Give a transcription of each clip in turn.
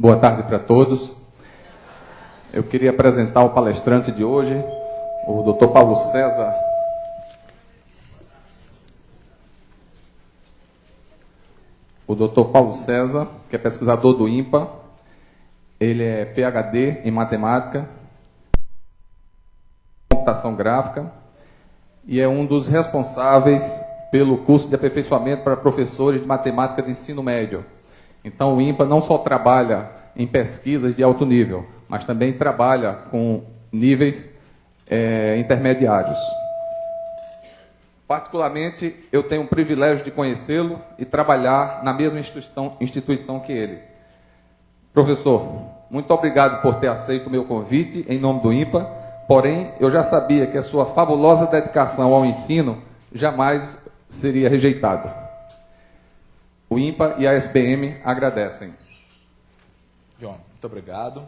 Boa tarde para todos. Eu queria apresentar o palestrante de hoje, o Dr. Paulo César. O Dr. Paulo César, que é pesquisador do INPA. Ele é PhD em matemática, computação gráfica, e é um dos responsáveis pelo curso de aperfeiçoamento para professores de matemática de ensino médio. Então, o INPA não só trabalha em pesquisas de alto nível, mas também trabalha com níveis intermediários. Particularmente, eu tenho o privilégio de conhecê-lo e trabalhar na mesma instituição que ele. Professor, muito obrigado por ter aceito o meu convite em nome do INPA, porém, eu já sabia que a sua fabulosa dedicação ao ensino jamais seria rejeitada. O INPA e a SBM agradecem. John, muito obrigado.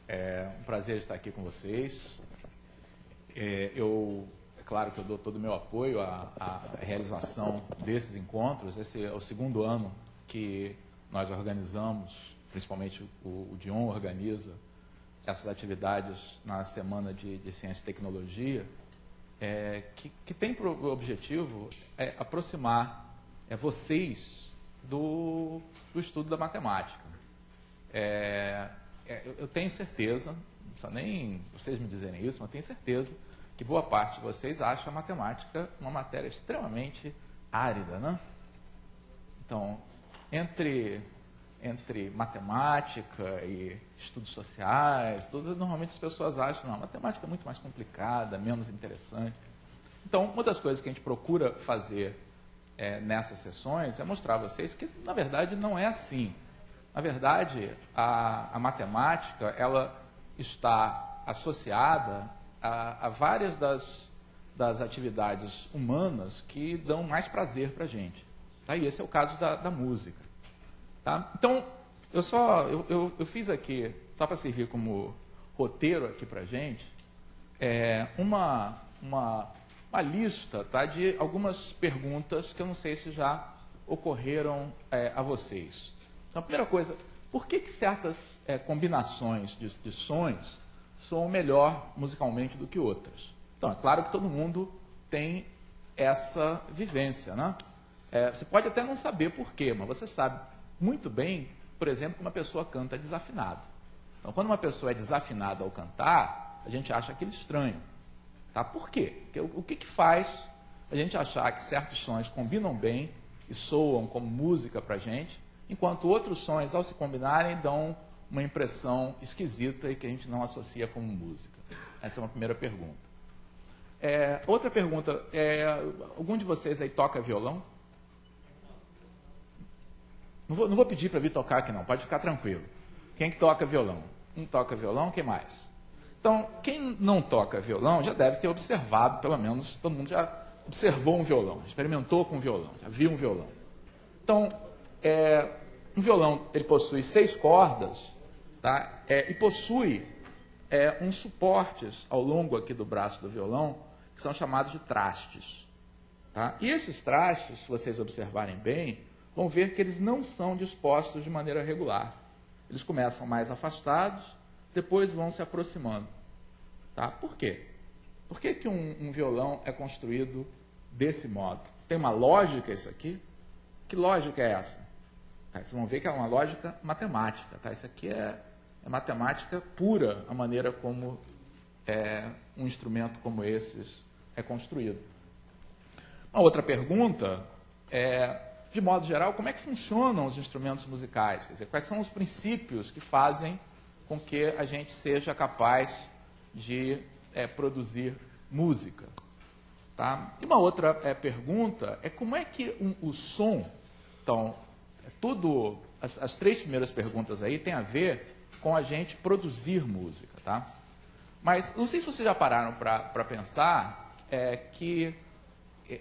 É um prazer estar aqui com vocês. É claro que eu dou todo o meu apoio à realização desses encontros. Esse é o segundo ano que nós organizamos, principalmente o Dion organiza essas atividades na Semana de Ciência e Tecnologia, que tem por objetivo aproximar vocês do estudo da matemática. Eu tenho certeza, não precisa nem vocês me dizerem isso, mas tenho certeza que boa parte de vocês acha a matemática uma matéria extremamente árida, né? Então, entre matemática e estudos sociais, normalmente as pessoas acham, não, a matemática é muito mais complicada, menos interessante. Então, uma das coisas que a gente procura fazer nessas sessões é mostrar a vocês que, na verdade, não é assim. Na verdade, a matemática ela está associada a várias das atividades humanas que dão mais prazer para a gente. Tá? E esse é o caso da música. Tá? Então, eu fiz aqui, só para servir como roteiro aqui para a gente, uma lista, tá, de algumas perguntas que eu não sei se já ocorreram a vocês. Então, a primeira coisa, por que certas combinações de sons soam melhor musicalmente do que outras? Então, é claro que todo mundo tem essa vivência, né? Você pode até não saber por quê, mas você sabe muito bem, por exemplo, que uma pessoa canta desafinado. Então, quando uma pessoa é desafinada ao cantar, a gente acha aquilo estranho. Tá? Por quê? Porque o que faz a gente achar que certos sons combinam bem e soam como música para a gente, enquanto outros sons, ao se combinarem, dão uma impressão esquisita e que a gente não associa como música? Essa é uma primeira pergunta. Outra pergunta, algum de vocês aí toca violão? Não vou pedir para vir tocar aqui não, pode ficar tranquilo. Quem que toca violão? Um toca violão, quem mais? Então, quem não toca violão já deve ter observado, pelo menos todo mundo já observou um violão, experimentou com um violão, já viu um violão. Então, um violão ele possui 6 cordas, tá? E possui uns suportes ao longo aqui do braço do violão, que são chamados de trastes. Tá? E esses trastes, se vocês observarem bem, vão ver que eles não são dispostos de maneira regular. Eles começam mais afastados, depois vão se aproximando. Tá? Por quê? Por que um violão é construído desse modo? Tem uma lógica isso aqui? Que lógica é essa? Tá, vocês vão ver que é uma lógica matemática. Tá? Isso aqui é matemática pura, a maneira como um instrumento como esses é construído. Uma outra pergunta de modo geral, como é que funcionam os instrumentos musicais? Quer dizer, quais são os princípios que fazem com que a gente seja capaz de produzir música? Tá? E uma outra pergunta é como é que o som... Então, as 3 primeiras perguntas aí têm a ver com a gente produzir música. Tá? Mas não sei se vocês já pararam para pensar que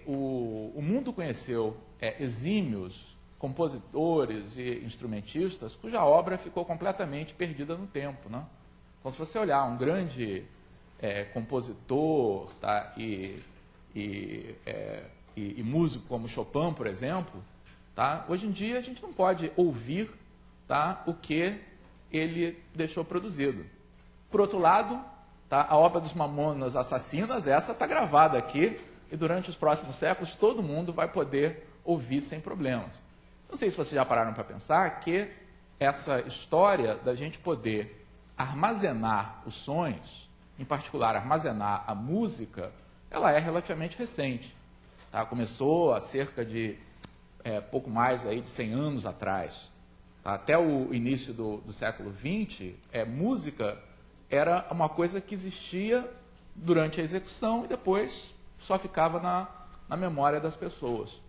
o mundo conheceu exímios compositores e instrumentistas cuja obra ficou completamente perdida no tempo. Né? Então, se você olhar um grande compositor, tá? e músico como Chopin, por exemplo, tá? Hoje em dia a gente não pode ouvir, tá? o que ele deixou produzido. Por outro lado, tá, a obra dos Mamonas Assassinas, essa está gravada aqui, e durante os próximos séculos todo mundo vai poder ouvir sem problemas. Não sei se vocês já pararam para pensar que essa história da gente poder armazenar os sons, em particular armazenar a música, ela é relativamente recente. Tá? Começou há cerca de pouco mais aí de 100 anos atrás. Tá? Até o início do século XX, música era uma coisa que existia durante a execução e depois só ficava na memória das pessoas.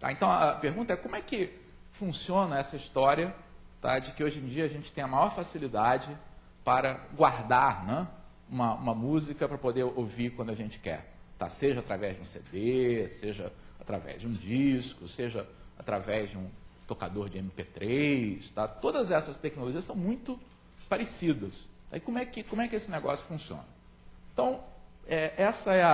Tá? Então, a pergunta é como é que funciona essa história, tá, de que hoje em dia a gente tem a maior facilidade para guardar, né, uma música para poder ouvir quando a gente quer. Tá? Seja através de um CD, seja através de um disco, seja através de um tocador de MP3. Tá? Todas essas tecnologias são muito parecidas. Aí como é que esse negócio funciona? Então, essa é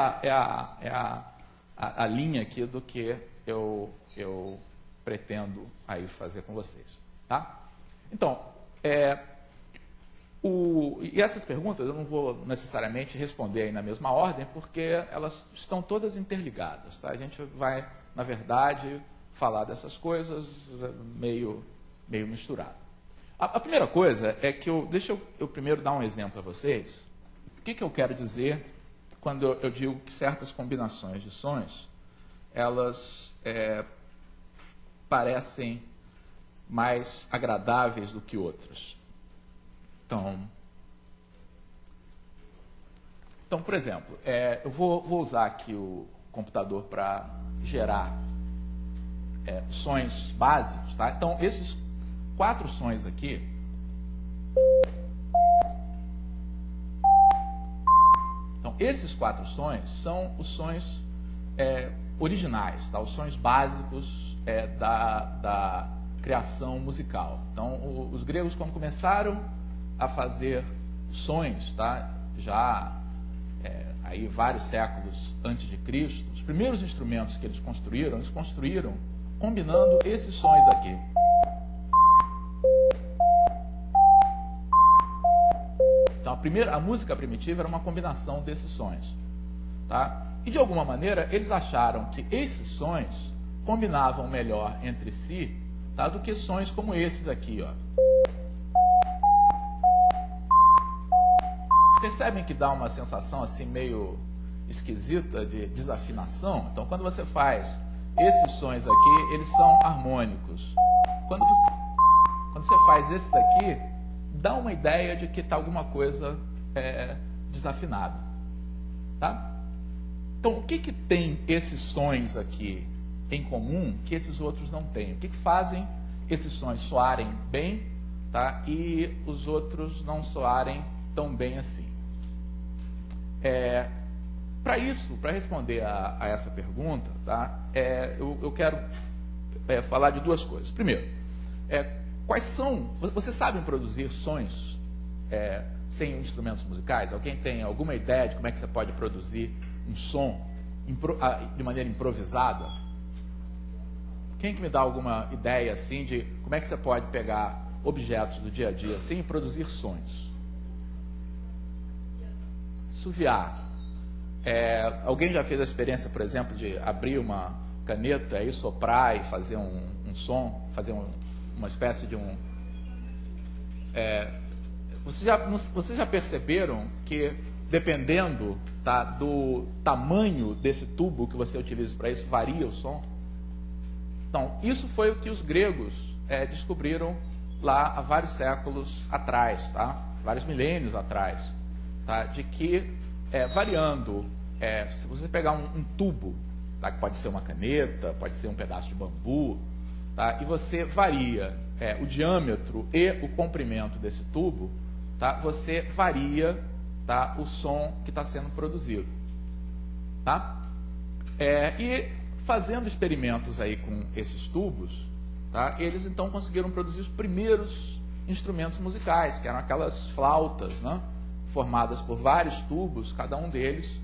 a linha aqui do que eu pretendo aí fazer com vocês. Tá? Então, e essas perguntas eu não vou necessariamente responder aí na mesma ordem, porque elas estão todas interligadas. Tá? A gente vai, na verdade, falar dessas coisas meio misturado. A primeira coisa é que deixa eu primeiro dar um exemplo a vocês. O que eu quero dizer quando eu digo que certas combinações de sons, elas parecem mais agradáveis do que outras. Então, por exemplo, eu vou usar aqui o computador para gerar sons básicos. Tá? Então, esses 4 sons aqui, esses 4 sons são os sons originais, tá? Os sons básicos da criação musical. Então, os gregos, quando começaram a fazer sons, tá? Já aí vários séculos antes de Cristo, os primeiros instrumentos que eles construíram combinando esses sons aqui. Então, a música primitiva era uma combinação desses sons. Tá? E, de alguma maneira, eles acharam que esses sons combinavam melhor entre si, tá, do que sons como esses aqui. Ó. Percebem que dá uma sensação assim meio esquisita de desafinação? Então, quando você faz esses sons aqui, eles são harmônicos. Quando você faz esses aqui, dá uma ideia de que está alguma coisa desafinada. Tá? Então, o que tem esses sons aqui em comum que esses outros não têm? O que fazem esses sons soarem bem, tá, e os outros não soarem tão bem assim? Para responder a essa pergunta, tá, eu quero falar de 2 coisas. Primeiro, quais são... Vocês sabem produzir sons sem instrumentos musicais? Alguém tem alguma ideia de como é que você pode produzir um som de maneira improvisada? Quem que me dá alguma ideia assim de como é que você pode pegar objetos do dia a dia assim e produzir sons? Assoviar. Alguém já fez a experiência, por exemplo, de abrir uma caneta e soprar e fazer um som, fazer uma espécie de um... Vocês já perceberam que, dependendo, tá, do tamanho desse tubo que você utiliza para isso, varia o som? Então, isso foi o que os gregos descobriram lá há vários séculos atrás, tá? Vários milênios atrás, tá? De que, variando, se você pegar um tubo, tá? Que pode ser uma caneta, pode ser um pedaço de bambu, tá? E você varia o diâmetro e o comprimento desse tubo, tá? Você varia, tá, o som que está sendo produzido. Tá? E fazendo experimentos aí com esses tubos, tá, eles então conseguiram produzir os primeiros instrumentos musicais, que eram aquelas flautas, né, formadas por vários tubos, cada um deles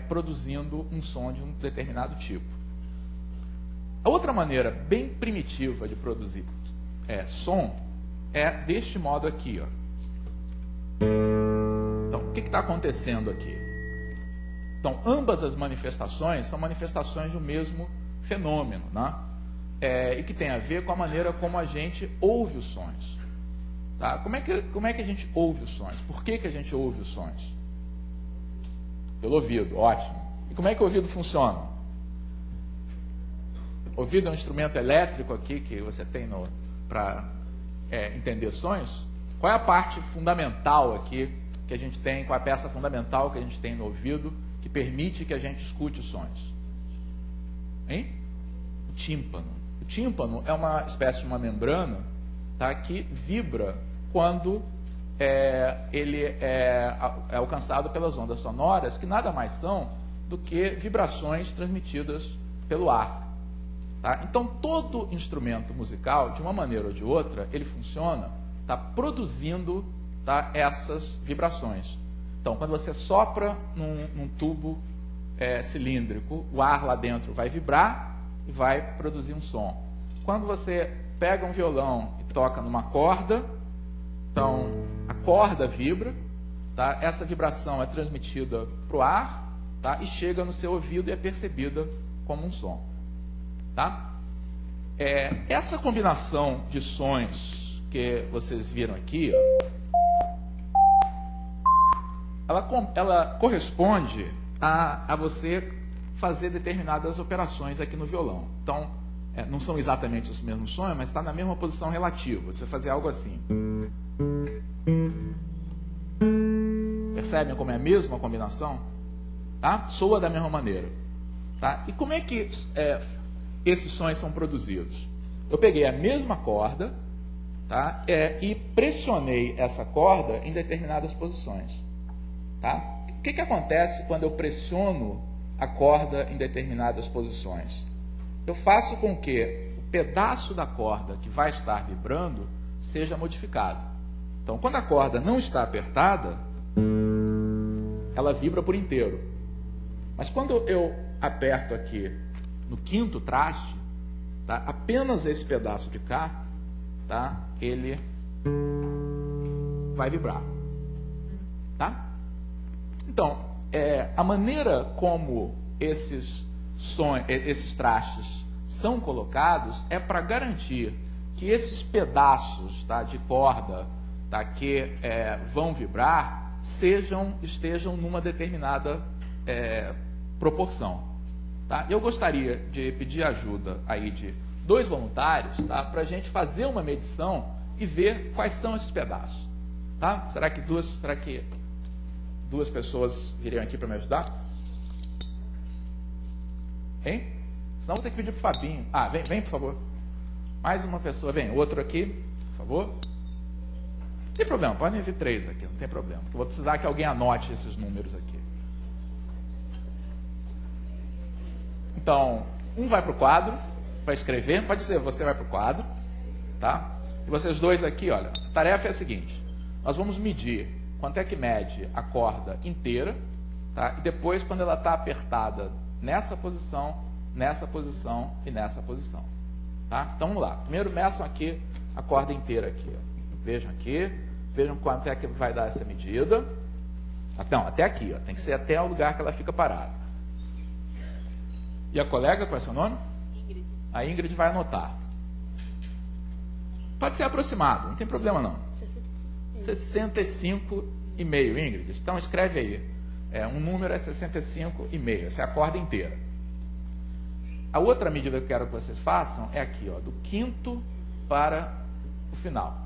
produzindo um som de um determinado tipo. A outra maneira bem primitiva de produzir som é deste modo aqui, ó. Então, o que está acontecendo aqui? Então, ambas as manifestações são manifestações do mesmo fenômeno, né? E que tem a ver com a maneira como a gente ouve os sons. Tá? Como é que a gente ouve os sons? Por que a gente ouve os sons? Pelo ouvido, ótimo. E como é que o ouvido funciona? O ouvido é um instrumento elétrico aqui que você tem para entender sons. Qual é a parte fundamental aqui que a gente tem, qual é a peça fundamental que a gente tem no ouvido que permite que a gente escute os sons? Hein? O tímpano. O tímpano é uma espécie de uma membrana, tá, que vibra quando ele é alcançado pelas ondas sonoras, que nada mais são do que vibrações transmitidas pelo ar. Tá? Então, todo instrumento musical, de uma maneira ou de outra, ele funciona, tá, produzindo, tá, essas vibrações. Então, quando você sopra num tubo cilíndrico, o ar lá dentro vai vibrar e vai produzir um som. Quando você pega um violão e toca numa corda, então a corda vibra, tá? Essa vibração é transmitida para o ar, tá? E chega no seu ouvido e é percebida como um som. Tá? Essa combinação de sons que vocês viram aqui, ó, ela corresponde a você fazer determinadas operações aqui no violão. Então, não são exatamente os mesmos sons, mas está na mesma posição relativa. Você fazer algo assim. Percebem como é a mesma combinação? Tá? Soa da mesma maneira. Tá? E como é que esses sons são produzidos? Eu peguei a mesma corda, tá? E pressionei essa corda em determinadas posições. Tá? O que acontece quando eu pressiono a corda em determinadas posições? Eu faço com que o pedaço da corda que vai estar vibrando seja modificado. Então, quando a corda não está apertada, ela vibra por inteiro. Mas quando eu aperto aqui no quinto traste, tá, apenas esse pedaço de cá, tá, ele vai vibrar. Tá? Então, a maneira como esses trastes são colocados é para garantir que esses pedaços, tá, de corda, tá, que vão vibrar estejam numa determinada proporção. Tá? Eu gostaria de pedir ajuda aí de 2 voluntários, tá, para a gente fazer uma medição e ver quais são esses pedaços. Tá? Será que duas pessoas viriam aqui para me ajudar? Hein? Senão vou ter que pedir para o Fabinho. Vem, por favor. Mais uma pessoa, vem. Outro aqui, por favor. Não tem problema, podem vir 3 aqui, não tem problema. Eu vou precisar que alguém anote esses números aqui. Então, um vai para o quadro, para escrever. Pode ser, você vai para o quadro. Tá? E vocês 2 aqui, olha, a tarefa é a seguinte. Nós vamos medir quanto é que mede a corda inteira, tá? E depois, quando ela está apertada nessa posição e nessa posição. Tá? Então, vamos lá. Primeiro, meçam aqui a corda inteira. Aqui, ó. Vejam aqui. Vejam quanto é que vai dar essa medida. Então, até aqui. Ó. Tem que ser até o lugar que ela fica parada. E a colega, qual é o seu nome? Ingrid. A Ingrid vai anotar. Pode ser aproximado, não tem problema não. 65,5, Ingrid. Então, escreve aí. Um número é 65,5. Essa é a corda inteira. A outra medida que eu quero que vocês façam é aqui, ó, do quinto para o final.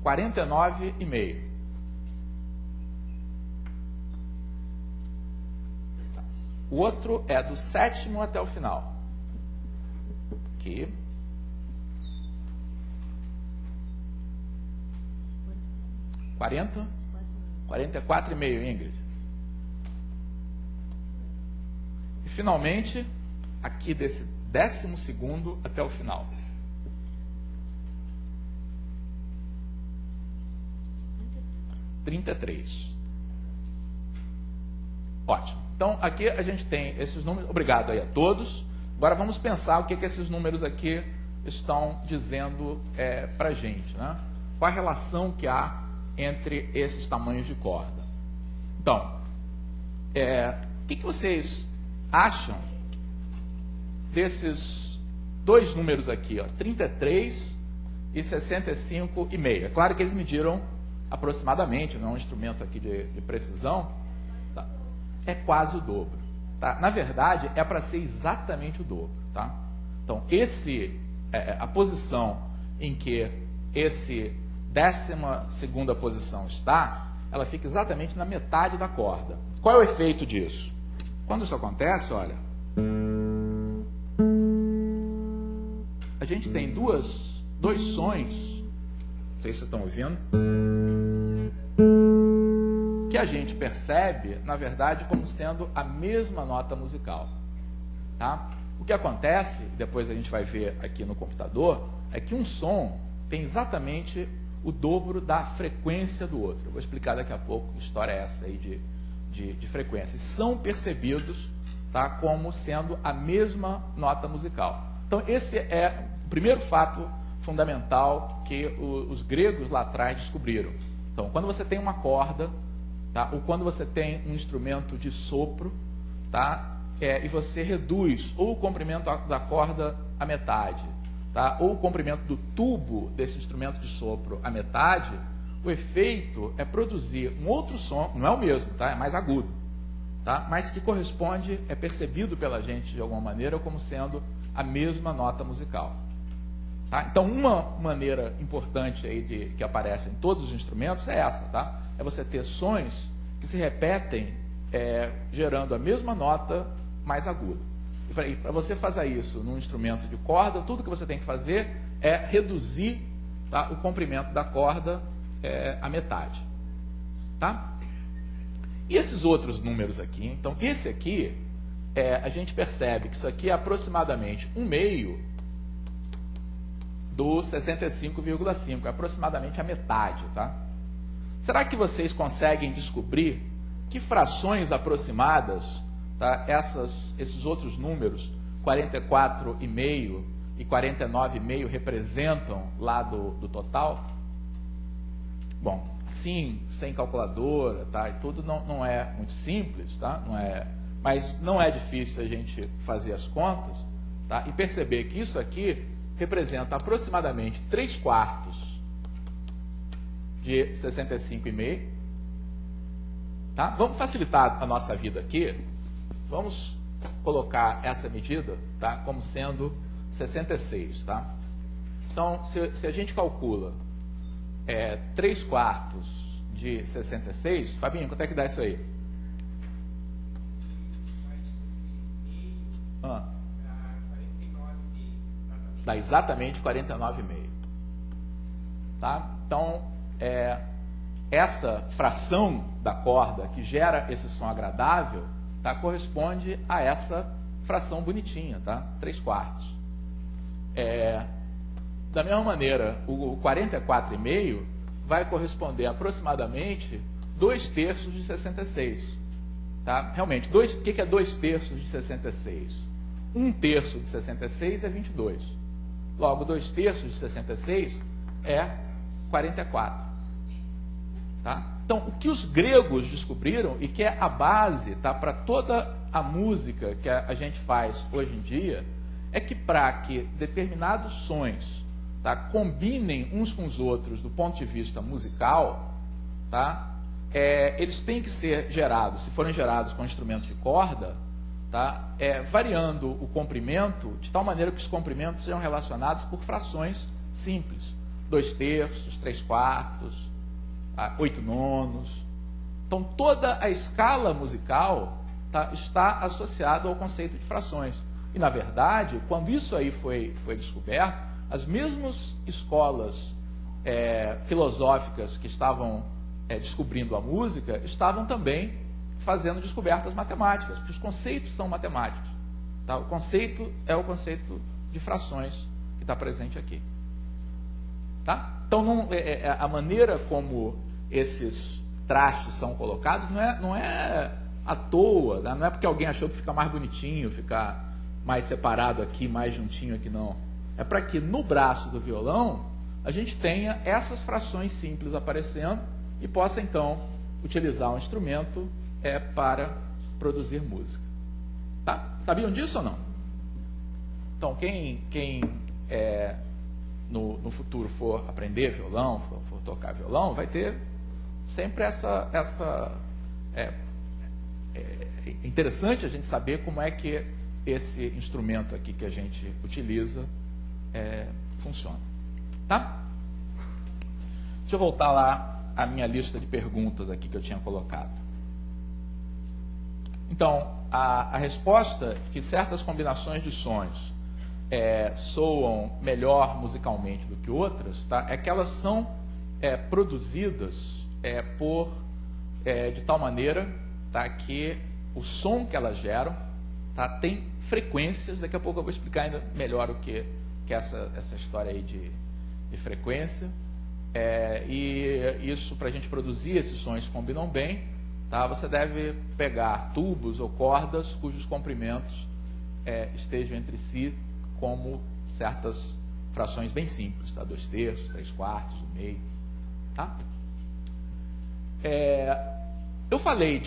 49,5. Tá. O outro é do 7º até o final. Aqui. — 44,5, Ingrid. E finalmente, aqui desse 12º até o final. 33. Ótimo. Então, aqui a gente tem esses números. Obrigado aí a todos. Agora vamos pensar o que esses números aqui estão dizendo para a gente, né? Qual a relação que há entre esses tamanhos de corda? Então, o que vocês acham desses dois números aqui, ó, 33 e 65,5? É claro que eles mediram aproximadamente, não é um instrumento aqui de precisão, tá? É quase o dobro. Tá? Na verdade, é para ser exatamente o dobro. Tá? Então, a posição em que esse 12ª posição está, ela fica exatamente na metade da corda. Qual é o efeito disso? Quando isso acontece, olha, a gente tem dois sons, não sei se vocês estão ouvindo, que a gente percebe, na verdade, como sendo a mesma nota musical. Tá? O que acontece, depois a gente vai ver aqui no computador, é que um som tem exatamente o dobro da frequência do outro. Eu vou explicar daqui a pouco que história é essa aí de frequências. São percebidos, tá, como sendo a mesma nota musical. Então, esse é o primeiro fato fundamental que os gregos lá atrás descobriram. Então, quando você tem uma corda, tá, ou quando você tem um instrumento de sopro, tá, e você reduz ou o comprimento da corda à metade, tá, ou o comprimento do tubo desse instrumento de sopro à metade, o efeito é produzir um outro som, não é o mesmo, tá, é mais agudo, tá, mas que corresponde, é percebido pela gente de alguma maneira como sendo a mesma nota musical. Tá? Então, uma maneira importante aí que aparece em todos os instrumentos é essa, tá? É você ter sons que se repetem, gerando a mesma nota mais aguda. E para você fazer isso num instrumento de corda, tudo que você tem que fazer é reduzir, tá, o comprimento da corda à metade. Tá? E esses outros números aqui, então, esse aqui, a gente percebe que isso aqui é aproximadamente 1/2 do 65,5, é aproximadamente a metade. Tá? Será que vocês conseguem descobrir que frações aproximadas, tá, esses outros números, 44,5 e 49,5, representam lá do total? Bom, assim, sem calculadora, tá, e tudo não é muito simples, tá? Mas não é difícil a gente fazer as contas, tá, e perceber que isso aqui representa aproximadamente 3/4 de 65,5. Tá? Vamos facilitar a nossa vida aqui. Vamos colocar essa medida, tá, como sendo 66. Tá? Então, se a gente calcula 3/4 de 66, Fabinho, quanto é que dá isso aí? Dá exatamente 49,5. Tá? Então, essa fração da corda que gera esse som agradável, tá, corresponde a essa fração bonitinha, tá? 3/4. Da mesma maneira, o 44,5 vai corresponder a aproximadamente 2/3 de 66. Tá? Realmente, o que é 2/3 de 66? 1/3 de 66 é 22. Logo, 2/3 de 66 é 44. Tá? Então, o que os gregos descobriram, e que é a base, tá, para toda a música que a gente faz hoje em dia, é que para que determinados sons, tá, combinem uns com os outros do ponto de vista musical, tá, eles têm que ser gerados, se forem gerados com instrumento de corda, tá, variando o comprimento de tal maneira que os comprimentos sejam relacionados por frações simples. 2/3, 3/4, 8/9. Então, toda a escala musical, tá, está associada ao conceito de frações. E, na verdade, quando isso aí foi descoberto, as mesmas escolas filosóficas que estavam descobrindo a música estavam também fazendo descobertas matemáticas, porque os conceitos são matemáticos. Tá? O conceito é o conceito de frações que está presente aqui. Tá? Então, a maneira como esses trastes são colocados não é à toa, né? Não é porque alguém achou que fica mais bonitinho, mais separado aqui, mais juntinho aqui não. É para que no braço do violão a gente tenha essas frações simples aparecendo e possa então utilizar o instrumento para produzir música. Tá? Sabiam disso ou não? Então, quem no futuro for aprender violão, for tocar violão, vai ter sempre é interessante a gente saber como é que esse instrumento aqui que a gente utiliza funciona. Tá? Deixa eu voltar lá à minha lista de perguntas aqui que eu tinha colocado. Então, a resposta é que certas combinações de sons soam melhor musicalmente do que outras, tá? É que elas são produzidas de tal maneira, tá, que o som que elas geram, tá, tem frequências. Daqui a pouco eu vou explicar ainda melhor o que essa história aí de frequência. E isso, para a gente produzir esses sons que combinam bem, tá, você deve pegar tubos ou cordas cujos comprimentos estejam entre si como certas frações bem simples, tá? 2/3, 3/4, 1/2, tá? Eu falei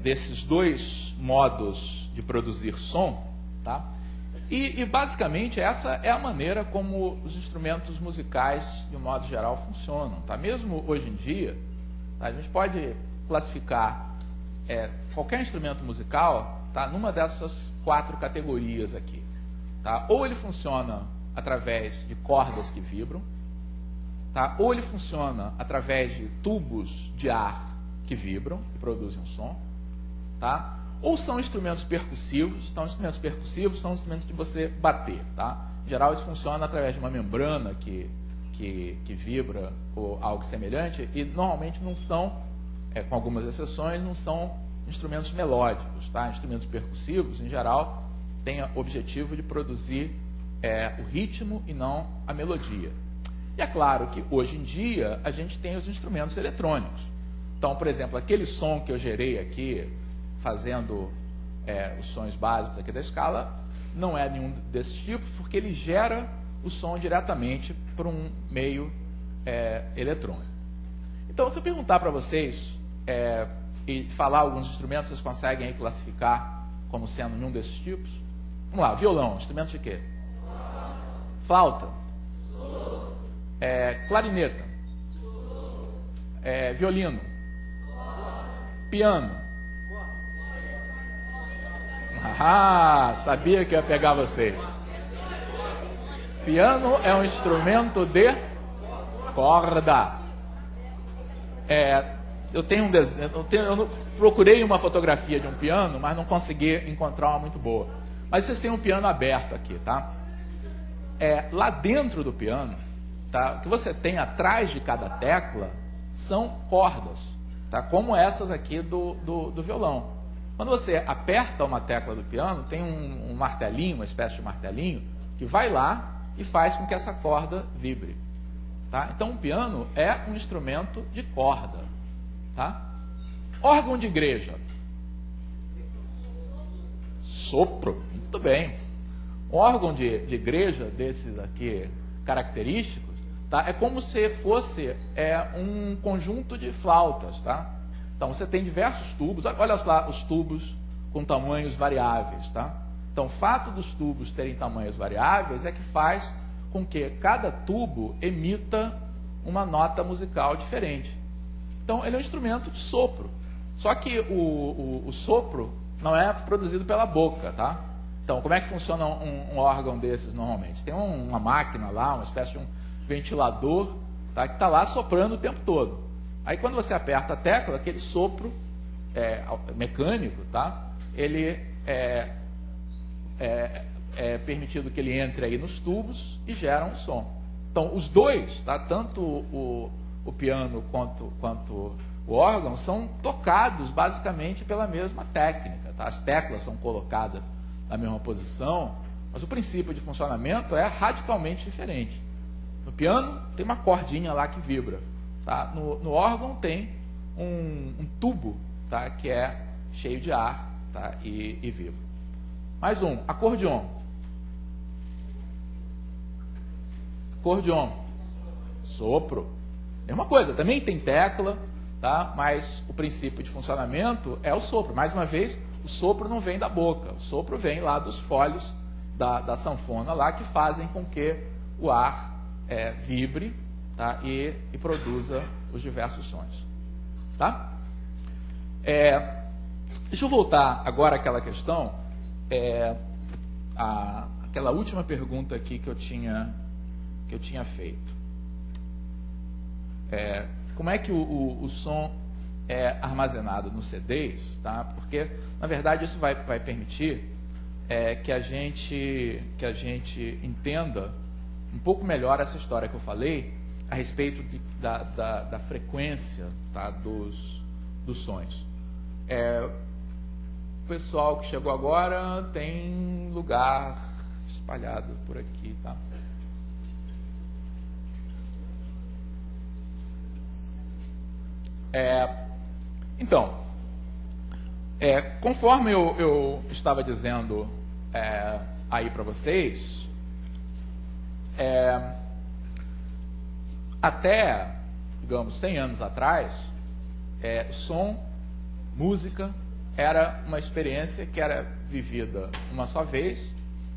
desses dois modos de produzir som, tá? E basicamente essa é a maneira como os instrumentos musicais, de um modo geral, funcionam, tá? Mesmo hoje em dia, tá? A gente pode classificar qualquer instrumento musical, tá, numa dessas 4 categorias aqui, tá? Ou ele funciona através de cordas que vibram, tá? Ou ele funciona através de tubos de ar que vibram e produzem um som, tá? Ou são instrumentos percussivos. Então, instrumentos percussivos são instrumentos de você bater, tá? Em geral, isso funciona através de uma membrana que vibra ou algo semelhante, e normalmente não são, com algumas exceções, não são instrumentos melódicos, tá? Instrumentos percussivos, em geral, têm o objetivo de produzir o ritmo e não a melodia. E é claro que hoje em dia a gente tem os instrumentos eletrônicos. Então, por exemplo, aquele som que eu gerei aqui, fazendo os sons básicos aqui da escala, não é nenhum desses tipos, porque ele gera o som diretamente por um meio eletrônico. Então, se eu perguntar para vocês e falar alguns instrumentos, vocês conseguem aí classificar como sendo nenhum desses tipos? Vamos lá, violão, instrumento de quê? Flauta? Clarineta? Violino? Piano? Sabia que ia pegar vocês. Piano é um instrumento de corda. Eu tenho um desenho, eu procurei uma fotografia de um piano, mas não consegui encontrar uma muito boa. Mas vocês têm um piano aberto aqui, tá? Lá dentro do piano, tá, o que você tem atrás de cada tecla são cordas, tá? Como essas aqui do violão. Quando você aperta uma tecla do piano, tem um martelinho, uma espécie de martelinho, que vai lá e faz com que essa corda vibre. Tá? Então, o piano é um instrumento de corda. Tá? Órgão de igreja. Sopro. Muito bem. Um órgão de igreja, desses aqui característicos, tá? É como se fosse um conjunto de flautas. Tá? Então, você tem diversos tubos. Olha lá os tubos com tamanhos variáveis. Tá? Então, o fato dos tubos terem tamanhos variáveis é que faz com que cada tubo emita uma nota musical diferente. Então, ele é um instrumento de sopro. Só que o sopro não é produzido pela boca, tá? Então, como é que funciona um órgão desses normalmente? Tem uma máquina lá, uma espécie de um ventilador, tá, que está lá soprando o tempo todo. Aí, quando você aperta a tecla, aquele sopro mecânico, tá? Ele é permitido que ele entre aí nos tubos e gera um som. Então, os dois, tá? Tanto o piano quanto o órgão, são tocados basicamente pela mesma técnica. Tá? As teclas são colocadas na mesma posição, mas o princípio de funcionamento é radicalmente diferente. No piano tem uma cordinha lá que vibra. Tá? No órgão tem um tubo, tá? Que é cheio de ar tá? E vibra. Mais um, acordeon. Acordeon. Sopro. Mesma coisa, também tem tecla, tá? Mas o princípio de funcionamento é o sopro. Mais uma vez, o sopro não vem da boca, o sopro vem lá dos folhos da sanfona lá, que fazem com que o ar vibre, tá? E produza os diversos sons. Tá? Deixa eu voltar agora àquela questão, aquela última pergunta aqui que eu tinha feito. Como é que o som é armazenado nos CDs? Tá? Porque, na verdade, isso vai permitir que a gente entenda um pouco melhor essa história que eu falei a respeito da frequência, tá, dos sons. O pessoal que chegou agora tem lugar espalhado por aqui, tá? Então, conforme eu estava dizendo aí para vocês, até, digamos, 100 anos atrás, som, música, era uma experiência que era vivida uma só vez,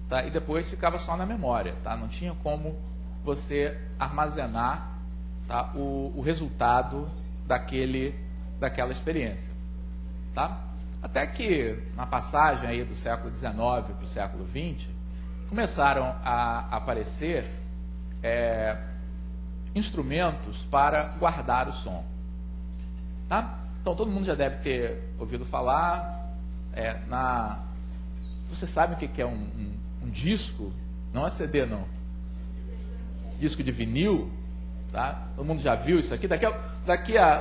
tá? E depois ficava só na memória, tá? Não tinha como você armazenar, tá, o resultado daquela experiência. Tá? Até que, na passagem aí do século XIX para o século XX, começaram a aparecer instrumentos para guardar o som. Tá? Então, todo mundo já deve ter ouvido falar. Você sabe o que é um disco? Não é CD, não. Disco de vinil. Tá? Todo mundo já viu isso aqui.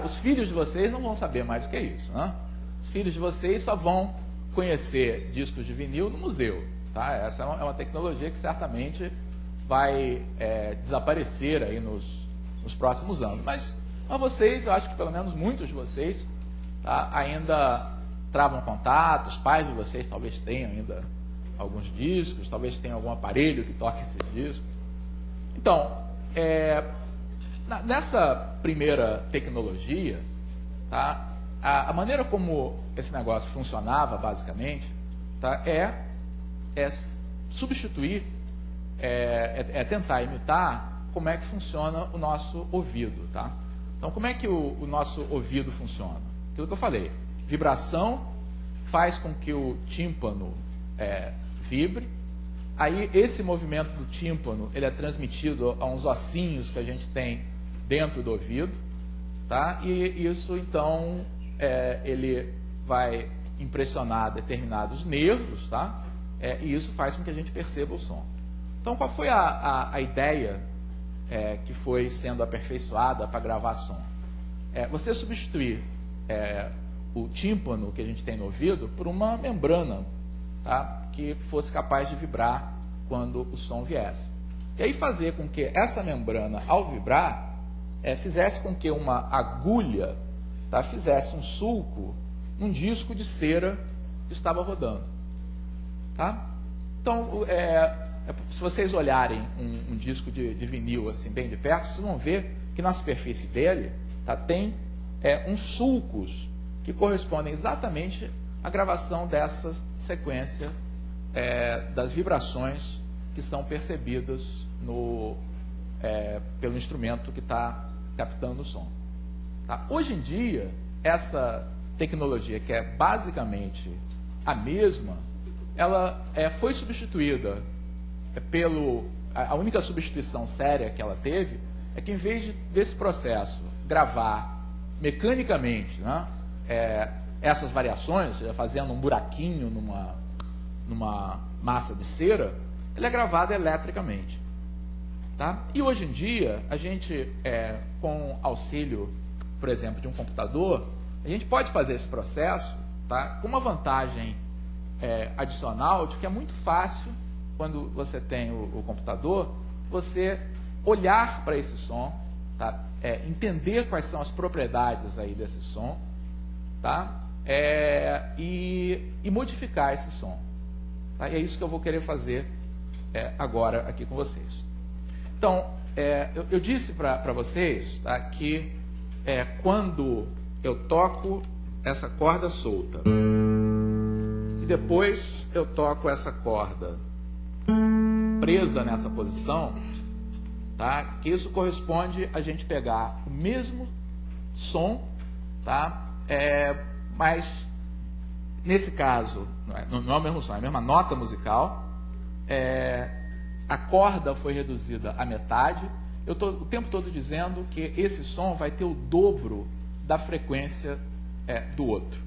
Os filhos de vocês não vão saber mais o que é isso. Né? Os filhos de vocês só vão conhecer discos de vinil no museu. Tá? Essa é uma tecnologia que certamente vai desaparecer aí nos próximos anos. Mas a vocês, eu acho que pelo menos muitos de vocês, tá, ainda travam contato. Os pais de vocês talvez tenham ainda alguns discos, talvez tenham algum aparelho que toque esses discos. Então, nessa primeira tecnologia, tá, a maneira como esse negócio funcionava, basicamente, tá, é substituir, tentar imitar como é que funciona o nosso ouvido. Tá? Então, como é que o nosso ouvido funciona? Aquilo que eu falei, vibração faz com que o tímpano vibre. Aí, esse movimento do tímpano, ele é transmitido a uns ossinhos que a gente tem dentro do ouvido, tá? E isso, então, ele vai impressionar determinados nervos, tá? E isso faz com que a gente perceba o som. Então, qual foi a ideia que foi sendo aperfeiçoada para gravar som? Você substituir o tímpano que a gente tem no ouvido por uma membrana, tá? Que fosse capaz de vibrar quando o som viesse. E aí fazer com que essa membrana, ao vibrar, fizesse com que uma agulha, tá, fizesse um sulco num disco de cera que estava rodando. Tá? Então, se vocês olharem um disco de vinil assim, bem de perto, vocês vão ver que na superfície dele, tá, tem uns sulcos que correspondem exatamente à gravação dessa sequência das vibrações que são percebidas pelo instrumento que está captando o som. Tá? Hoje em dia, essa tecnologia, que é basicamente a mesma, ela foi substituída a única substituição séria que ela teve é que, em vez desse processo gravar mecanicamente, né, essas variações, ou seja, fazendo um buraquinho numa massa de cera, ele é gravado eletricamente. Tá? E hoje em dia, a gente, com auxílio, por exemplo, de um computador, a gente pode fazer esse processo, tá, com uma vantagem adicional de que é muito fácil, quando você tem o computador, você olhar para esse som, tá, entender quais são as propriedades aí desse som, tá, e modificar esse som. Tá? E é isso que eu vou querer fazer agora aqui com vocês. Então, eu disse para vocês, tá, que quando eu toco essa corda solta e depois eu toco essa corda presa nessa posição, tá, que isso corresponde a gente pegar o mesmo som, tá, mas nesse caso não é o mesmo som, é a mesma nota musical, a corda foi reduzida à metade. Eu estou o tempo todo dizendo que esse som vai ter o dobro da frequência do outro.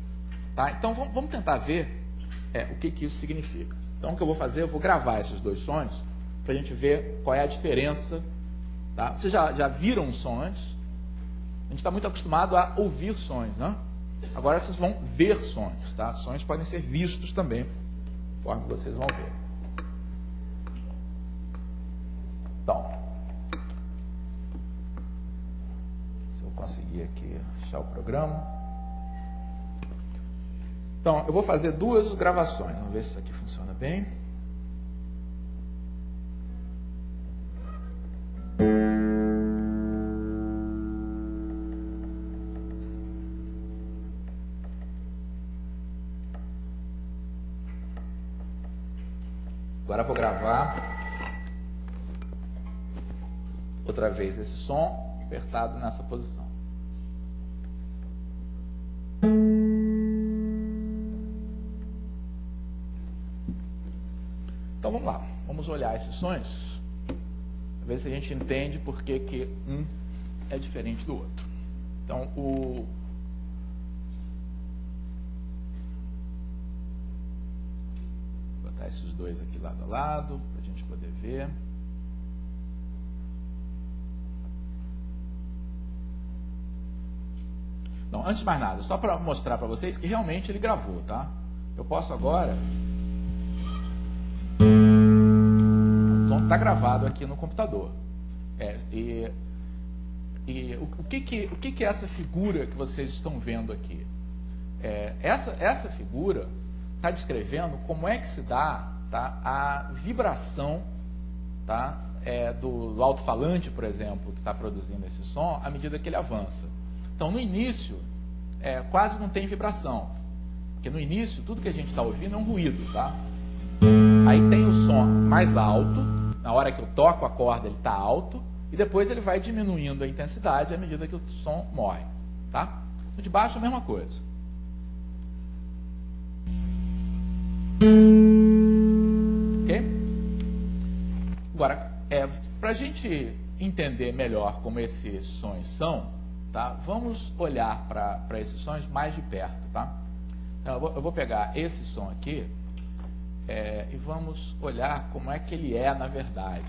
Tá? Então vamos tentar ver o que isso significa. Então o que eu vou fazer, eu vou gravar esses dois sons para a gente ver qual é a diferença. Tá? Vocês já viram um som antes? A gente está muito acostumado a ouvir sons, né? Agora vocês vão ver sons. Tá? Sons podem ser vistos também, conforme vocês vão ver. Então, se eu conseguir aqui achar o programa. Então, eu vou fazer duas gravações. Vamos ver se isso aqui funciona bem. Agora eu vou gravar outra vez esse som apertado nessa posição. Então vamos lá, vamos olhar esses sons, ver se a gente entende por que um é diferente do outro. Então vou botar esses dois aqui lado a lado para a gente poder ver. Então, antes de mais nada, só para mostrar para vocês que realmente ele gravou, tá? Eu posso agora... O som está gravado aqui no computador. O que é essa figura que vocês estão vendo aqui? Essa figura está descrevendo como é que se dá, tá, a vibração, tá, do alto-falante, por exemplo, que está produzindo esse som, à medida que ele avança. Então, no início, quase não tem vibração, porque no início, tudo que a gente está ouvindo é um ruído, tá? Aí tem o som mais alto, na hora que eu toco a corda ele está alto, e depois ele vai diminuindo a intensidade à medida que o som morre, tá? O de baixo é a mesma coisa. Ok? Agora, para a gente entender melhor como esses sons são, tá? Vamos olhar para esses sons mais de perto, tá? Então, eu vou pegar esse som aqui e vamos olhar como é que ele é na verdade.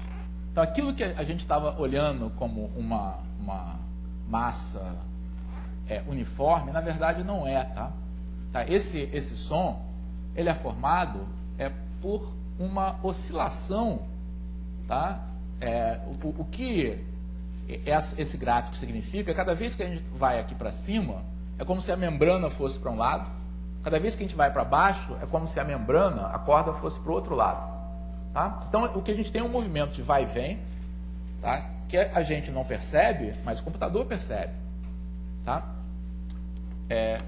Então, aquilo que a gente estava olhando como uma massa uniforme, na verdade não é, tá? Esse som, ele é formado por uma oscilação, tá? O que esse gráfico significa, cada vez que a gente vai aqui para cima, é como se a membrana fosse para um lado, cada vez que a gente vai para baixo, é como se a membrana, a corda, fosse para o outro lado. Tá? Então, o que a gente tem é um movimento de vai e vem, tá? Que a gente não percebe, mas o computador percebe. Tá?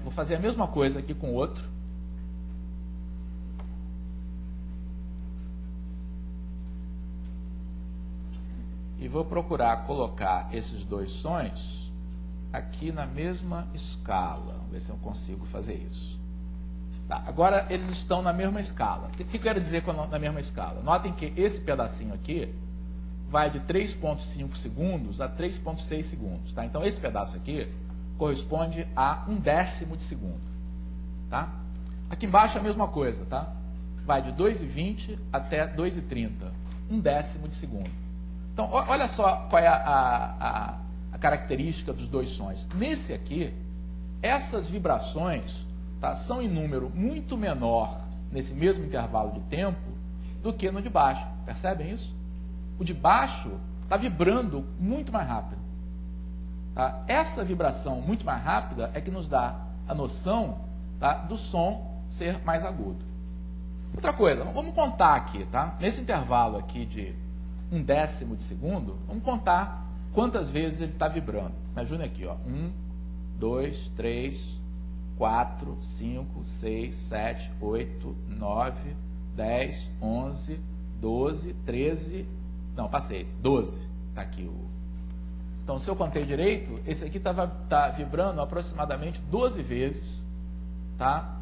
Vou fazer a mesma coisa aqui com o outro. E vou procurar colocar esses dois sons aqui na mesma escala. Vamos ver se eu consigo fazer isso. Tá, agora eles estão na mesma escala. O que eu quero dizer na mesma escala? Notem que esse pedacinho aqui vai de 3,5 segundos a 3,6 segundos. Tá? Então esse pedaço aqui corresponde a 1/10 de segundo. Tá? Aqui embaixo é a mesma coisa. Tá? Vai de 2,20 até 2,30. 1/10 de segundo. Então, olha só qual é a característica dos dois sons. Nesse aqui, essas vibrações, tá, são em número muito menor nesse mesmo intervalo de tempo do que no de baixo. Percebem isso? O de baixo está vibrando muito mais rápido. Tá? Essa vibração muito mais rápida é que nos dá a noção tá, do som ser mais agudo. Outra coisa, vamos contar aqui, tá? Nesse intervalo aqui de 1/10 de segundo, vamos contar quantas vezes ele está vibrando. Me ajuda aqui, ó. 1, 2, 3, 4, 5, 6, 7, 8, 9, 10, 11, 12, 13... Não, passei. 12. Está aqui o... Então, se eu contei direito, esse aqui tá vibrando aproximadamente 12 vezes, tá?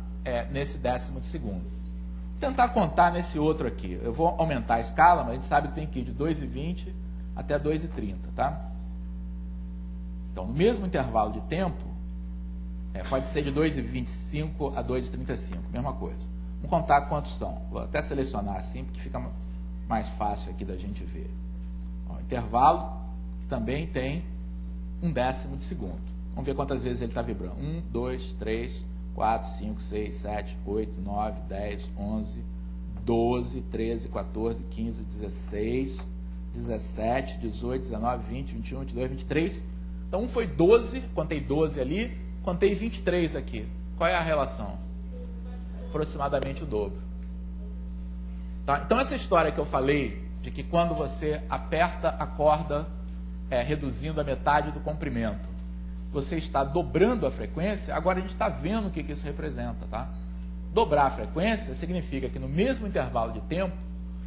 Nesse 10º de segundo. Vou tentar contar nesse outro aqui. Eu vou aumentar a escala, mas a gente sabe que tem que ir de 2,20 até 2,30, tá? Então, no mesmo intervalo de tempo, pode ser de 2,25 a 2,35, mesma coisa. Vamos contar quantos são. Vou até selecionar assim, porque fica mais fácil aqui da gente ver. Ó, intervalo, que também tem 1/10 de segundo. Vamos ver quantas vezes ele está vibrando. 1, 2, 3, 4, 5, 6, 7, 8, 9, 10, 11, 12, 13, 14, 15, 16, 17, 18, 19, 20, 21, 22, 23. Então, um foi 12, contei 12 ali, contei 23 aqui. Qual é a relação? Aproximadamente o dobro. Tá? Então, essa história que eu falei, de que quando você aperta a corda, reduzindo a metade do comprimento, você está dobrando a frequência, agora a gente está vendo o que isso representa. Tá? Dobrar a frequência significa que no mesmo intervalo de tempo,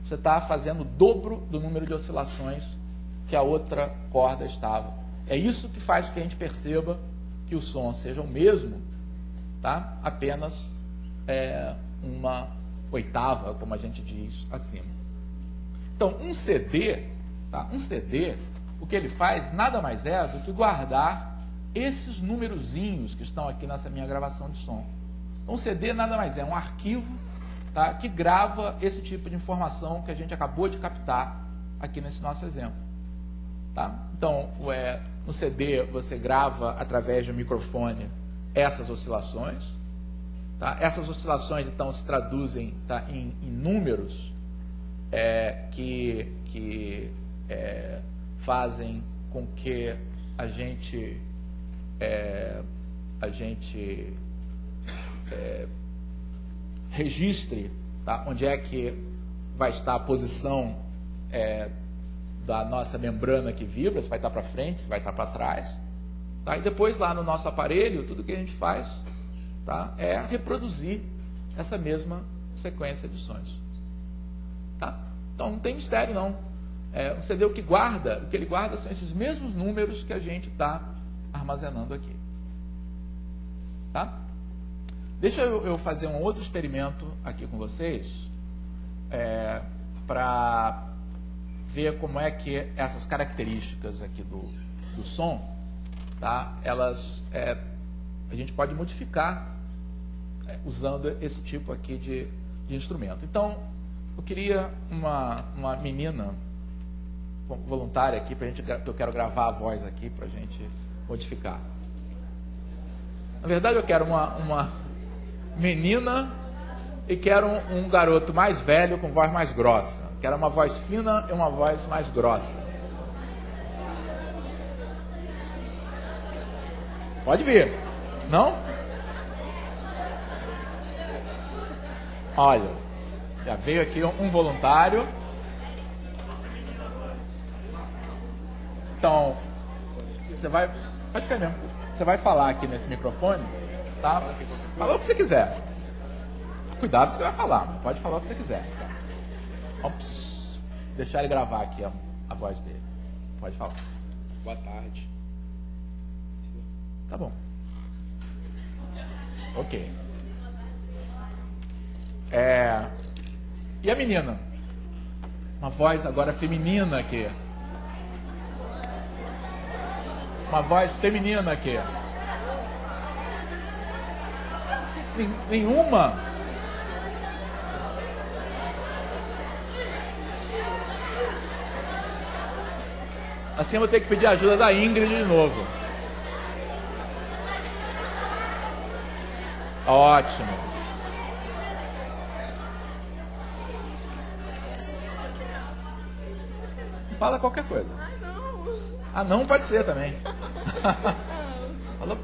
você está fazendo o dobro do número de oscilações que a outra corda estava. É isso que faz com que a gente perceba que o som seja o mesmo, tá? Apenas uma oitava, como a gente diz, acima. Então, um CD, tá? Um CD, o que ele faz nada mais é do que guardar esses numerozinhos que estão aqui nessa minha gravação de som. Então, um CD nada mais é um arquivo, tá? Que grava esse tipo de informação que a gente acabou de captar aqui nesse nosso exemplo. Tá? Então, no CD você grava através de um microfone essas oscilações. Tá? Essas oscilações, então, se traduzem, tá, em números que fazem com que a gente registre, tá, onde é que vai estar a posição da nossa membrana que vibra, se vai estar para frente, se vai estar para trás. Tá? E depois, lá no nosso aparelho, tudo que a gente faz, tá, é reproduzir essa mesma sequência de sons. Tá? Então, não tem mistério, não. O CD, o que ele guarda são esses mesmos números que a gente está armazenando aqui. Tá? Deixa eu fazer um outro experimento aqui com vocês, para ver como é que essas características aqui do som, tá, elas, a gente pode modificar usando esse tipo aqui de instrumento. Então, eu queria uma menina voluntária aqui, que eu quero gravar a voz aqui para a gente modificar. Na verdade, eu quero uma menina e quero um garoto mais velho com voz mais grossa. Quero uma voz fina e uma voz mais grossa. Pode vir. Não? Olha, já veio aqui um voluntário. Então, você vai... Pode ficar mesmo. Você vai falar aqui nesse microfone, tá? Fala o que você quiser. Cuidado que você vai falar. Pode falar o que você quiser. Vamos deixar ele gravar aqui a voz dele. Pode falar. Boa tarde. Tá bom. Ok. E a menina? Uma voz agora feminina aqui. Uma voz feminina aqui. Nenhuma? Assim eu vou ter que pedir a ajuda da Ingrid de novo. Ótimo. Fala qualquer coisa. Ah, não pode ser também.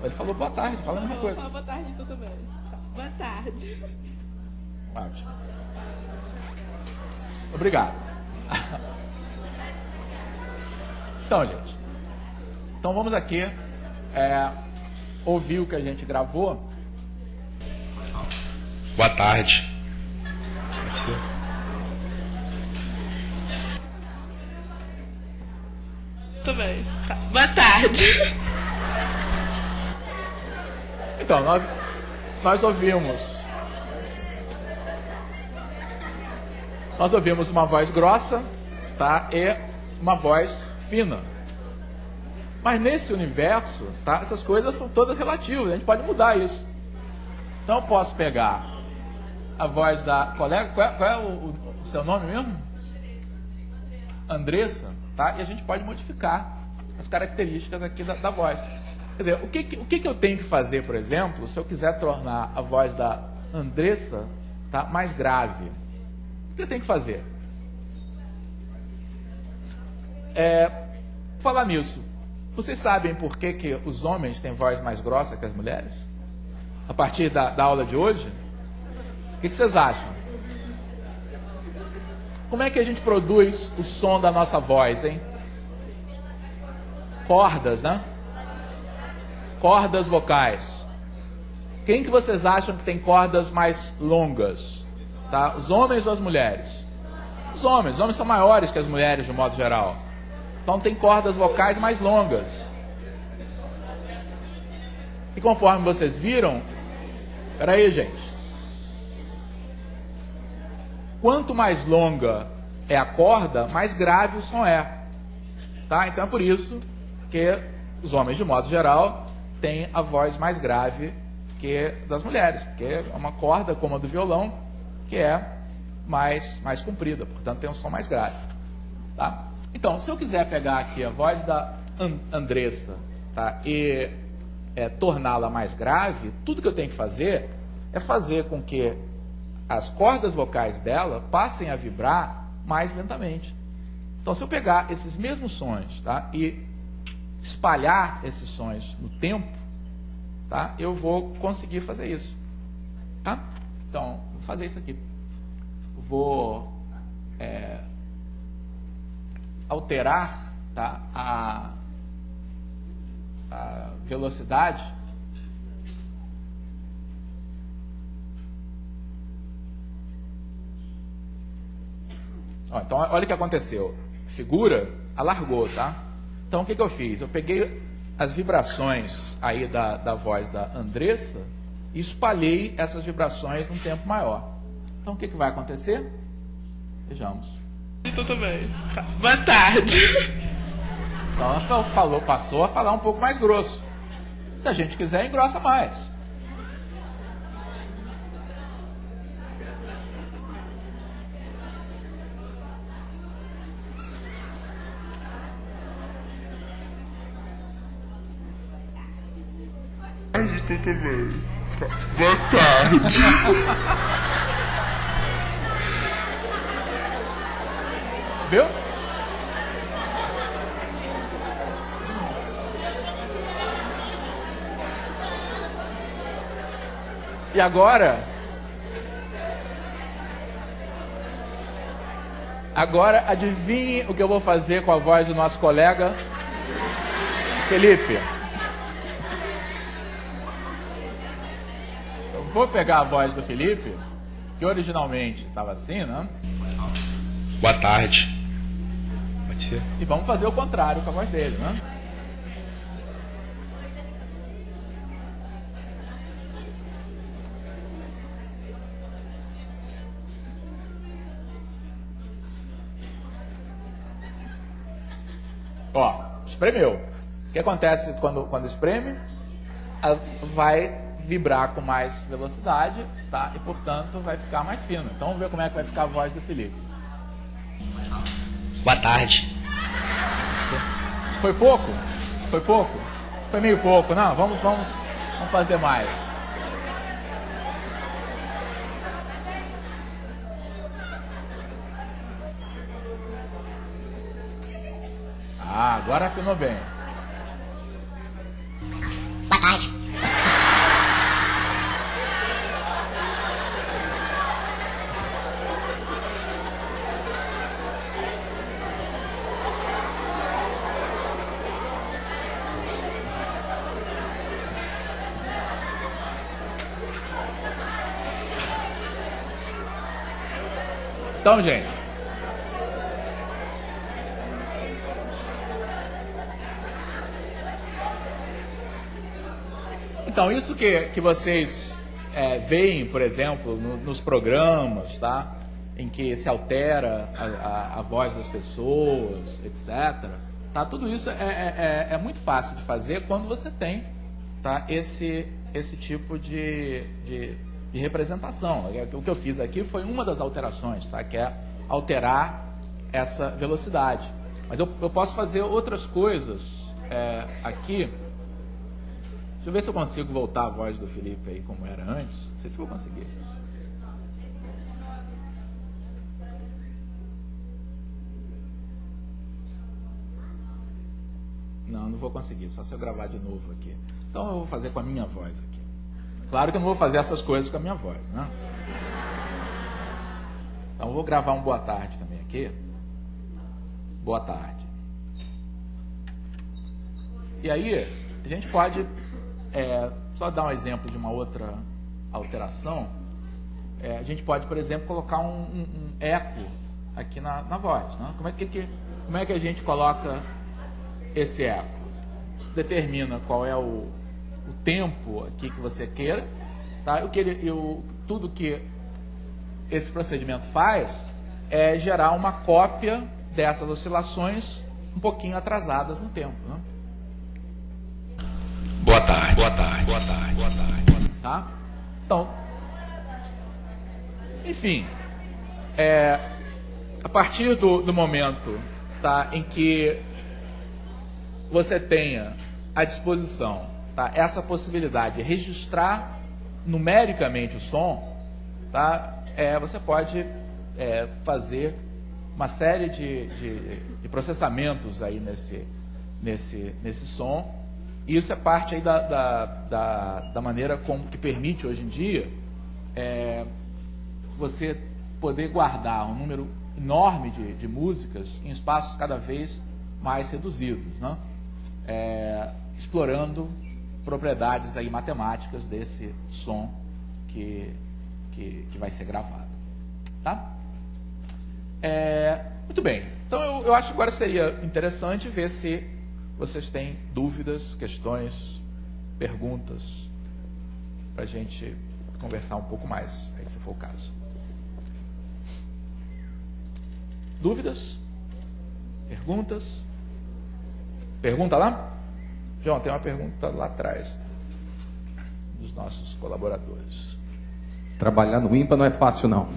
Ele falou boa tarde, fala a mesma coisa. Boa tarde, tudo bem. Boa tarde. Ótimo. Obrigado. Então, gente. Então vamos aqui ouvir o que a gente gravou. Boa tarde. Pode ser? Também. Tá. Boa tarde. Então, nós ouvimos uma voz grossa, tá? E uma voz fina. Mas nesse universo, tá? Essas coisas são todas relativas, a gente pode mudar isso. Então eu posso pegar a voz da colega, qual é o seu nome mesmo? Andressa, tá? E a gente pode modificar as características aqui da voz. Quer dizer, o que eu tenho que fazer, por exemplo, se eu quiser tornar a voz da Andressa, tá, mais grave? O que eu tenho que fazer? Falar nisso, vocês sabem por que os homens têm voz mais grossa que as mulheres? A partir da aula de hoje? O que vocês acham? Como é que a gente produz o som da nossa voz, hein? Cordas, né? Cordas vocais. Quem que vocês acham que tem cordas mais longas? Tá? Os homens ou as mulheres? Os homens são maiores que as mulheres de um modo geral. Então tem cordas vocais mais longas. E conforme vocês viram, peraí, gente. Quanto mais longa é a corda, mais grave o som é. Tá? Então é por isso que os homens, de modo geral, têm a voz mais grave que das mulheres. Porque é uma corda, como a do violão, que é mais comprida. Portanto, tem um som mais grave. Tá? Então, se eu quiser pegar aqui a voz da Andressa, tá, e torná-la mais grave, tudo que eu tenho que fazer é fazer com que as cordas vocais dela passem a vibrar mais lentamente. Então, se eu pegar esses mesmos sons, tá, e espalhar esses sons no tempo, tá, eu vou conseguir fazer isso. Tá? Então, vou fazer isso aqui. Vou alterar, tá, a velocidade. Ó, então, olha o que aconteceu. A figura alargou, tá? Então, o que eu fiz? Eu peguei as vibrações aí da voz da Andressa e espalhei essas vibrações num tempo maior. Então, o que vai acontecer? Vejamos. Estou também. Boa tarde. Então, ela passou a falar um pouco mais grosso. Se a gente quiser, engrossa mais. Estou também. Boa tarde. Viu? E agora? Agora adivinhe o que eu vou fazer com a voz do nosso colega Felipe. Eu vou pegar a voz do Felipe, que originalmente estava assim, né? Boa tarde. Pode ser? E vamos fazer o contrário com a voz dele, né? Ó, espremeu. O que acontece quando espreme? Vai vibrar com mais velocidade, tá? E, portanto, vai ficar mais fino. Então, vamos ver como é que vai ficar a voz do Felipe. Boa tarde. Foi pouco? Foi pouco? Foi meio pouco, não? Vamos fazer mais. Ah, agora afinou bem. Boa tarde. Então, gente, então isso que vocês veem, por exemplo, nos programas, tá? Em que se altera a voz das pessoas, etc. Tá? Tudo isso é muito fácil de fazer quando você tem, tá? esse tipo de representação. O que eu fiz aqui foi uma das alterações, tá? Que é alterar essa velocidade. Mas eu posso fazer outras coisas aqui. Deixa eu ver se eu consigo voltar a voz do Felipe aí como era antes. Não sei se vou conseguir. Não vou conseguir, só se eu gravar de novo aqui. Então eu vou fazer com a minha voz aqui. Claro que eu não vou fazer essas coisas com a minha voz, né? Então eu vou gravar um boa tarde também aqui. Boa tarde. E aí, a gente pode só dar um exemplo de uma outra alteração. A gente pode, por exemplo, colocar um eco aqui na voz, né? Como é que a gente coloca esse eco? Determina qual é o tempo aqui que você queira, tá? Tudo que esse procedimento faz é gerar uma cópia dessas oscilações um pouquinho atrasadas no tempo, né? Boa tarde, boa tarde, boa tarde, boa tarde. Tá? Então, enfim, a partir do momento, tá, em que você tenha à disposição, tá, essa possibilidade de registrar numericamente o som, tá, você pode fazer uma série de processamentos aí nesse som. E isso é parte aí da maneira como que permite hoje em dia você poder guardar um número enorme de músicas em espaços cada vez mais reduzidos, né? Explorando propriedades aí matemáticas desse som que vai ser gravado, tá? Muito bem. Então eu acho que agora seria interessante ver se vocês têm dúvidas, questões, perguntas, para a gente conversar um pouco mais, aí se for o caso. Dúvidas? Perguntas? Pergunta lá? João, tem uma pergunta lá atrás, dos nossos colaboradores. Trabalhar no IMPA não é fácil, não.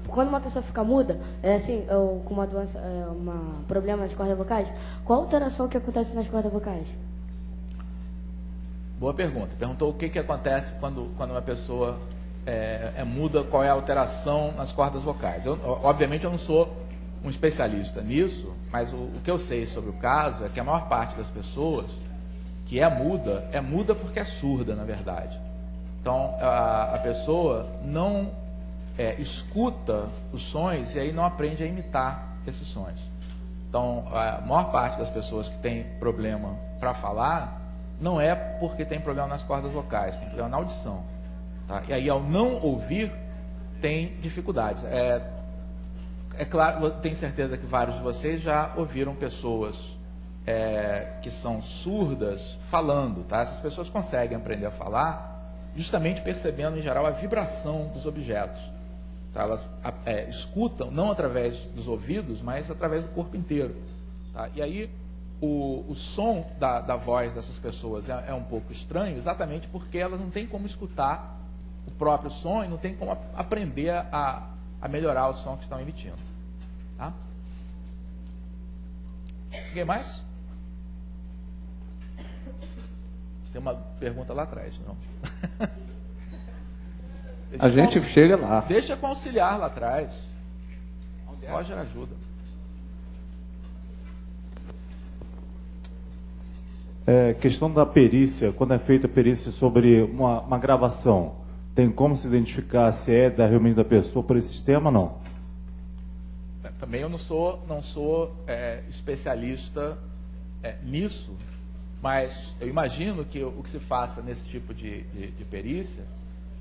Quando uma pessoa fica muda, ou com uma doença, problema nas cordas vocais, qual a alteração que acontece nas cordas vocais? Boa pergunta. Perguntou o que acontece quando uma pessoa é muda, qual é a alteração nas cordas vocais. Obviamente eu não sou um especialista nisso, mas o que eu sei sobre o caso é que a maior parte das pessoas que é muda porque é surda, na verdade. Então a pessoa não escuta os sons e aí não aprende a imitar esses sons. Então, a maior parte das pessoas que tem problema para falar não é porque tem problema nas cordas vocais, tem problema na audição. Tá? E aí, ao não ouvir, tem dificuldades. Claro, tenho certeza que vários de vocês já ouviram pessoas que são surdas falando. Tá? Essas pessoas conseguem aprender a falar justamente percebendo, em geral, a vibração dos objetos. Tá? Elas escutam, não através dos ouvidos, mas através do corpo inteiro. Tá? E aí, o som da voz dessas pessoas é um pouco estranho, exatamente porque elas não têm como escutar o próprio som e não têm como aprender a melhorar o som que estão emitindo. Tá? Ninguém mais? Tem uma pergunta lá atrás, não? A gente chega lá. Deixa com o auxiliar lá atrás. Roger ajuda. Questão da perícia, quando é feita a perícia sobre uma gravação, tem como se identificar se realmente da pessoa por esse sistema ou não? Também eu não sou especialista nisso, Mas eu imagino que o que se faça nesse tipo de perícia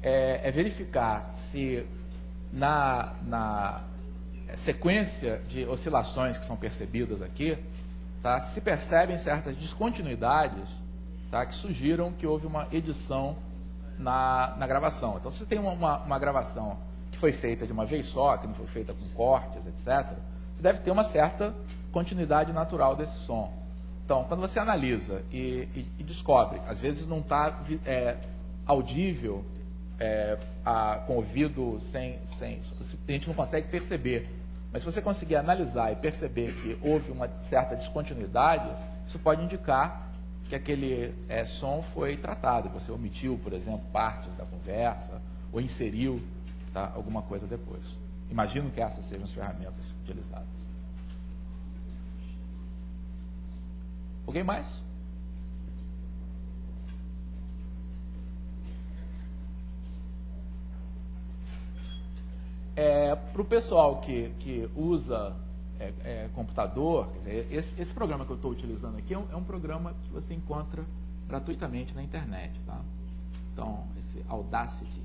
é verificar se na sequência de oscilações que são percebidas aqui, tá, se percebem certas descontinuidades, tá, que sugiram que houve uma edição na gravação. Então, se tem uma gravação que foi feita de uma vez só, que não foi feita com cortes, etc., você deve ter uma certa continuidade natural desse som. Então, quando você analisa e descobre, às vezes não está audível, com o ouvido a gente não consegue perceber. Mas se você conseguir analisar e perceber que houve uma certa descontinuidade, isso pode indicar que aquele som foi tratado. Você omitiu, por exemplo, partes da conversa, ou inseriu, tá, alguma coisa depois. Imagino que essas sejam as ferramentas utilizadas. Alguém mais? Para o pessoal que usa computador, quer dizer, esse programa que eu estou utilizando aqui é um programa que você encontra gratuitamente na internet, tá? Então, esse Audacity.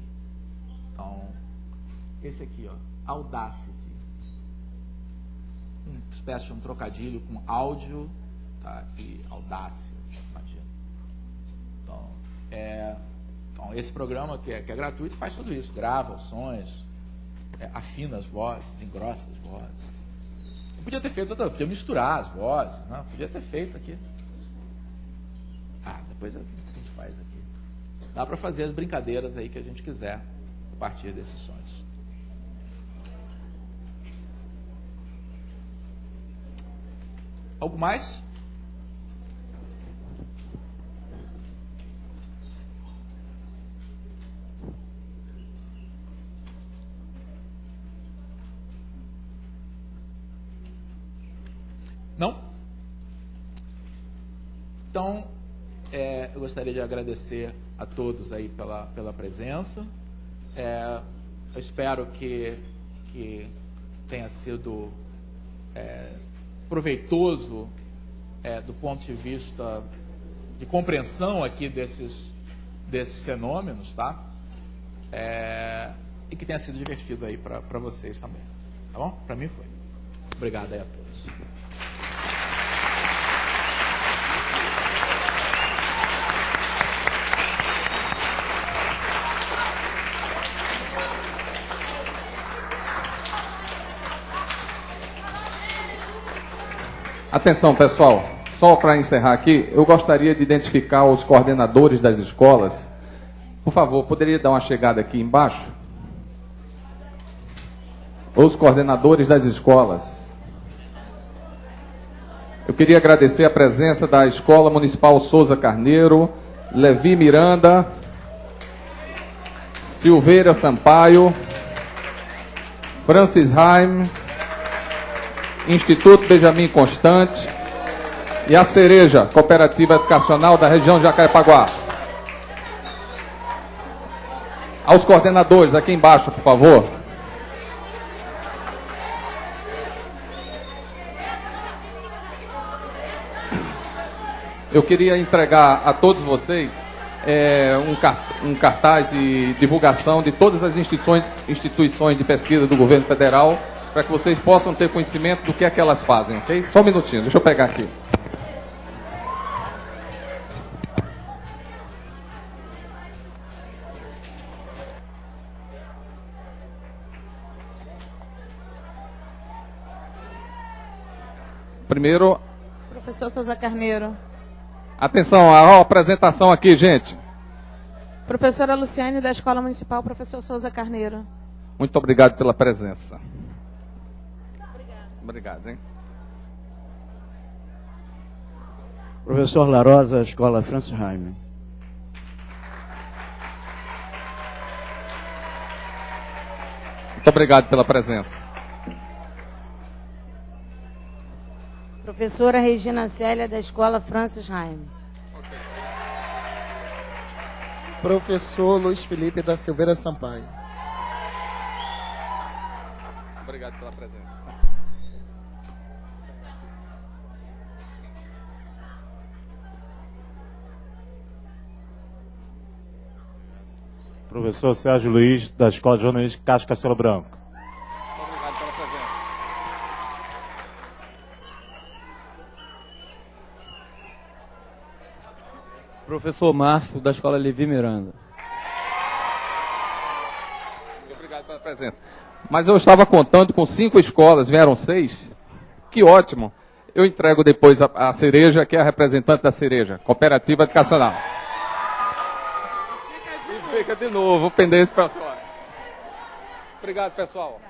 Então, esse aqui, ó, Audacity. Uma espécie de um trocadilho com áudio, tá, e audácia, imagina. Então, esse programa que é gratuito faz tudo isso, grava sons, afina as vozes, engrossa as vozes. Eu podia ter feito podia misturar as vozes, né? Podia ter feito aqui. Depois é o que a gente faz aqui. Dá para fazer as brincadeiras aí que a gente quiser a partir desses sons. Algo mais? Não? Então, eu gostaria de agradecer a todos aí pela presença. Eu espero que tenha sido proveitoso do ponto de vista de compreensão aqui desses fenômenos, tá? E que tenha sido divertido aí para vocês também. Tá bom? Para mim foi. Obrigado aí a todos. Atenção, pessoal, só para encerrar aqui, eu gostaria de identificar os coordenadores das escolas. Por favor, poderia dar uma chegada aqui embaixo? Os coordenadores das escolas. Eu queria agradecer a presença da Escola Municipal Souza Carneiro, Levi Miranda, Silveira Sampaio, Francis Haim, Instituto Benjamin Constante e a Cereja, Cooperativa Educacional da região de Jacarepaguá. Aos coordenadores, aqui embaixo, por favor. Eu queria entregar a todos vocês um cartaz de divulgação de todas as instituições de pesquisa do governo federal, para que vocês possam ter conhecimento do que é que elas fazem, ok? Só um minutinho, deixa eu pegar aqui. Primeiro... Professor Souza Carneiro. Atenção, a apresentação aqui, gente. Professora Luciane, da Escola Municipal, professor Souza Carneiro. Muito obrigado pela presença. Obrigado, hein? Professor Larosa, Escola Francis Haim. Muito obrigado pela presença. Professora Regina Célia, da Escola Francis Haim. Professor Luiz Felipe da Silveira Sampaio. Obrigado pela presença. Professor Sérgio Luiz, da Escola de Jornalismo Castro Castelo Branco. Obrigado pela presença. Professor Márcio, da Escola Levi Miranda. Obrigado pela presença. Mas eu estava contando com 5 escolas, vieram 6. Que ótimo. Eu entrego depois a cereja, que é a representante da cereja, Cooperativa Educacional. E fica de novo o pendente para a senhora. Obrigado, pessoal.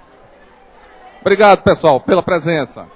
Obrigado, pessoal, pela presença.